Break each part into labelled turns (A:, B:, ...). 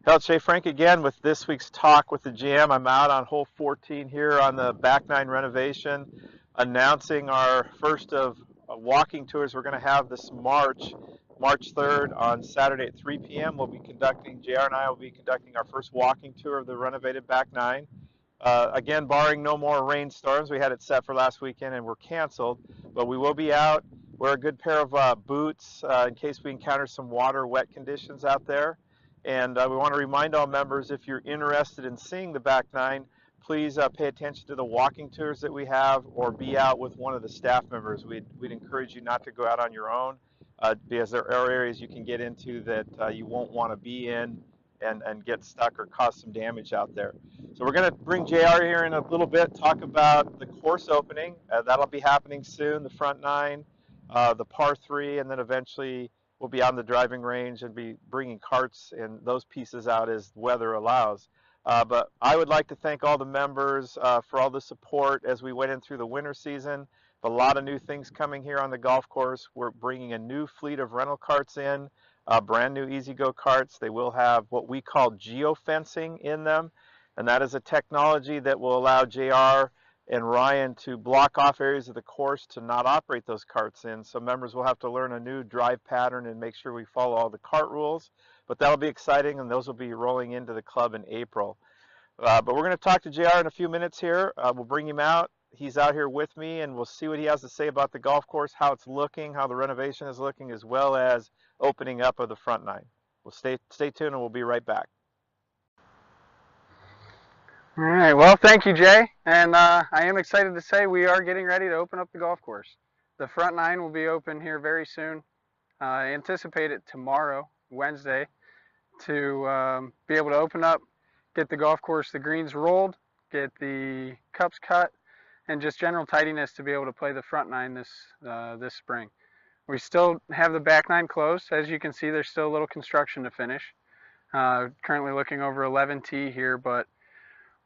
A: It's Jay Frank again with this week's talk with the GM. I'm out on hole 14 here on the back nine renovation, announcing our first of walking tours we're going to have this March 3rd on Saturday at 3 p.m. We'll be conducting, JR and I will be conducting our first walking tour of the renovated back nine. Again, barring no more rainstorms, we had it set for last weekend and we're canceled, but we will be out. Wear a good pair of boots in case we encounter some water, wet conditions out there. And we want to remind all members, if you're interested in seeing the back nine, please pay attention to the walking tours that we have or be out with one of the staff members. We'd encourage you not to go out on your own because there are areas you can get into that you won't want to be in and get stuck or cause some damage out there. So we're going to bring JR here in a little bit, talk about the course opening. That'll be happening soon, the front nine, the par three, and then eventually we'll be on the driving range and be bringing carts and those pieces out as weather allows. But I would like to thank all the members for all the support as we went in through the winter season. A lot of new things coming here on the golf course. We're bringing a new fleet of rental carts in, brand new E-Z-GO carts. They will have what we call geofencing in them, and that is a technology that will allow JR and Ryan to block off areas of the course to not operate those carts in. So members will have to learn a new drive pattern and make sure we follow all the cart rules. But that'll be exciting, and those will be rolling into the club in April. But we're going to talk to JR in a few minutes here. We'll bring him out. He's out here with me, and we'll see what he has to say about the golf course, how it's looking, how the renovation is looking, as well as opening up of the front nine. Well, stay tuned, and we'll be right back.
B: All right, well, thank you, Jay. And I am excited to say we are getting ready to open up the golf course. The front nine will be open here very soon. I anticipate it tomorrow, Wednesday, to be able to open up, get the golf course, the greens rolled, get the cups cut, and just general tidiness to be able to play the front nine this spring. We still have the back nine closed. As you can see, there's still a little construction to finish. Currently looking over 11T here, but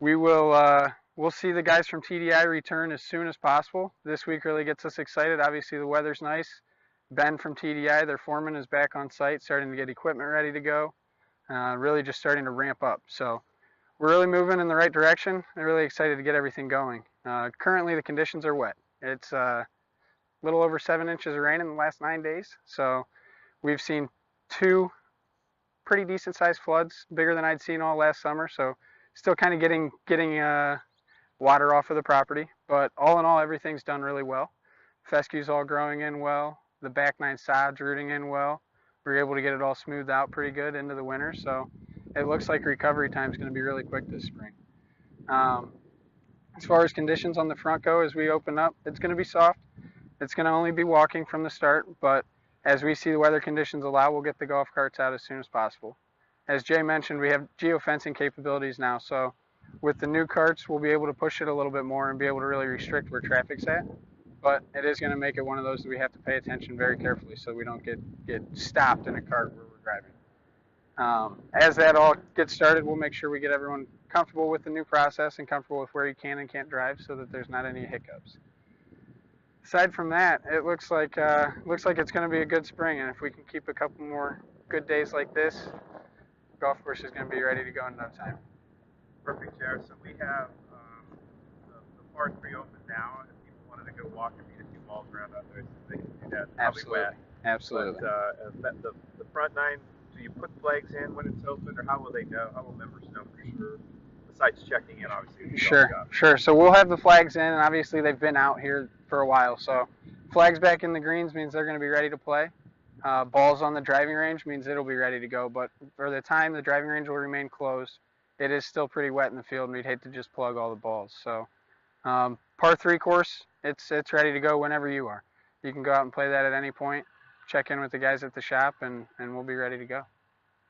B: we'll see the guys from TDI return as soon as possible. This week really gets us excited. Obviously the weather's nice. Ben from TDI, their foreman, is back on site, starting to get equipment ready to go. Really just starting to ramp up. So we're really moving in the right direction. I'm really excited to get everything going. Currently the conditions are wet. It's a little over 7 inches of rain in the last 9 days. So we've seen 2 pretty decent sized floods, bigger than I'd seen all last summer. So still kind of getting water off of the property, but all in all, everything's done really well. Fescue's all growing in well. The back nine sod's rooting in well. We were able to get it all smoothed out pretty good into the winter, so it looks like recovery time is going to be really quick this spring. As far as conditions on the front go, as we open up, it's going to be soft. It's going to only be walking from the start, but as we see the weather conditions allow, we'll get the golf carts out as soon as possible. As Jay mentioned, we have geofencing capabilities now, so with the new carts, we'll be able to push it a little bit more and be able to really restrict where traffic's at. But it is going to make it one of those that we have to pay attention very carefully so we don't get stopped in a cart where we're driving. As that all gets started, we'll make sure we get everyone comfortable with the new process and comfortable with where you can and can't drive so that there's not any hiccups. Aside from that, it looks like it's going to be a good spring, and if we can keep a couple more good days like this, the golf course is going to be ready to go in no time.
A: Perfect, Jared. So we have the par three open now. If people wanted to go walk and meet a few balls around out there, they can do that.
B: Absolutely.
A: Wet.
B: Absolutely.
A: But the front nine, do you put flags in when it's open, or how will they know? How will members know for sure? Besides checking in, obviously.
B: Sure. So we'll have the flags in, and obviously they've been out here for a while. So flags back in the greens means they're going to be ready to play. Balls on the driving range means it'll be ready to go. But for the time, the driving range will remain closed. It is still pretty wet in the field, and we'd hate to just plug all the balls. So par 3 course, it's ready to go whenever you are. You can go out and play that at any point. Check in with the guys at the shop, and we'll be ready to go.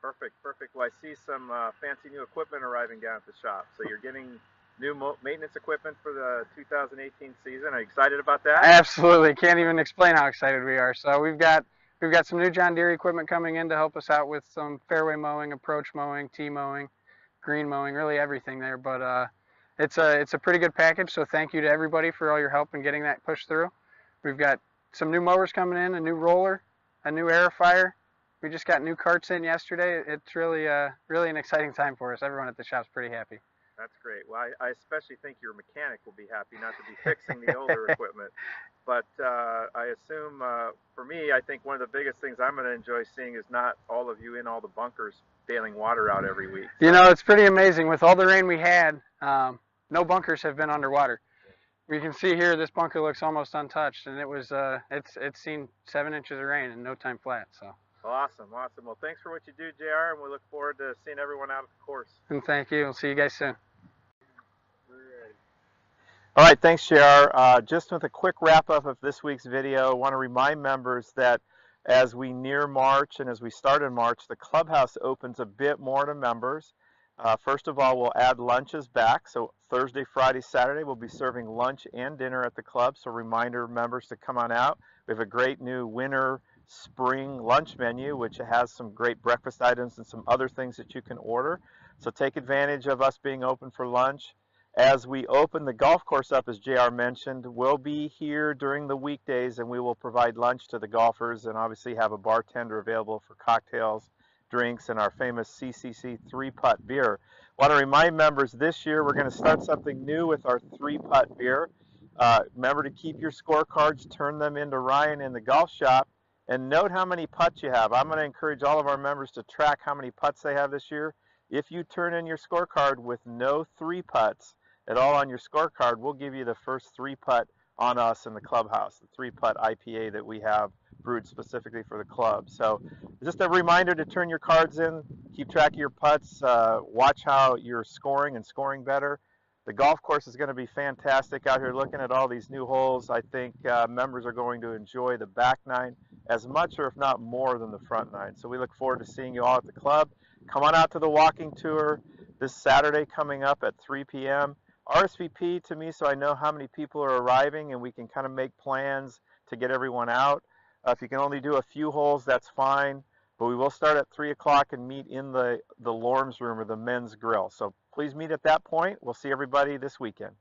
A: Perfect. Well, I see some fancy new equipment arriving down at the shop. So you're getting new maintenance equipment for the 2018 season. Are you excited about that?
B: Absolutely. Can't even explain how excited we are. So we've got some new John Deere equipment coming in to help us out with some fairway mowing, approach mowing, tee mowing, green mowing, really everything there. But it's a pretty good package. So thank you to everybody for all your help in getting that pushed through. We've got some new mowers coming in, a new roller, a new aerifier, We just got new carts in yesterday. It's really really an exciting time for us. Everyone at the shop's pretty happy.
A: That's great. Well, I especially think your mechanic will be happy not to be fixing the older equipment. But I assume for me, I think one of the biggest things I'm going to enjoy seeing is not all of you in all the bunkers bailing water out every week.
B: You know, it's pretty amazing. With all the rain we had, no bunkers have been underwater. We can see here this bunker looks almost untouched, and it's seen 7 inches of rain in no time flat. So.
A: Awesome, awesome. Well, thanks for what you do, JR, and we look forward to seeing everyone out at the course.
B: And thank you. We'll see you guys soon.
A: All right, thanks, JR. Just with a quick wrap up of this week's video, I want to remind members that as we near March and as we start in March, the clubhouse opens a bit more to members. First of all, we'll add lunches back. So Thursday, Friday, Saturday, we'll be serving lunch and dinner at the club. So reminder members to come on out. We have a great new winter spring lunch menu, which has some great breakfast items and some other things that you can order. So take advantage of us being open for lunch. As we open the golf course up, as JR mentioned, we'll be here during the weekdays and we will provide lunch to the golfers and obviously have a bartender available for cocktails, drinks, and our famous CCC 3-putt beer. I want to remind members this year we're going to start something new with our 3-putt beer. Remember to keep your scorecards, turn them into Ryan in the golf shop, and note how many putts you have. I'm going to encourage all of our members to track how many putts they have this year. If you turn in your scorecard with no 3 putts at all on your scorecard, we'll give you the first 3-putt on us in the clubhouse, the 3-putt IPA that we have brewed specifically for the club. So just a reminder to turn your cards in, keep track of your putts, watch how you're scoring and scoring better. The golf course is going to be fantastic out here looking at all these new holes. I think members are going to enjoy the back 9 as much or if not more than the front 9. So we look forward to seeing you all at the club. Come on out to the walking tour this Saturday coming up at 3 p.m. RSVP to me so I know how many people are arriving and we can kind of make plans to get everyone out. If you can only do a few holes, that's fine. But we will start at 3 o'clock and meet in the Lorms room or the men's grill. So please meet at that point. We'll see everybody this weekend.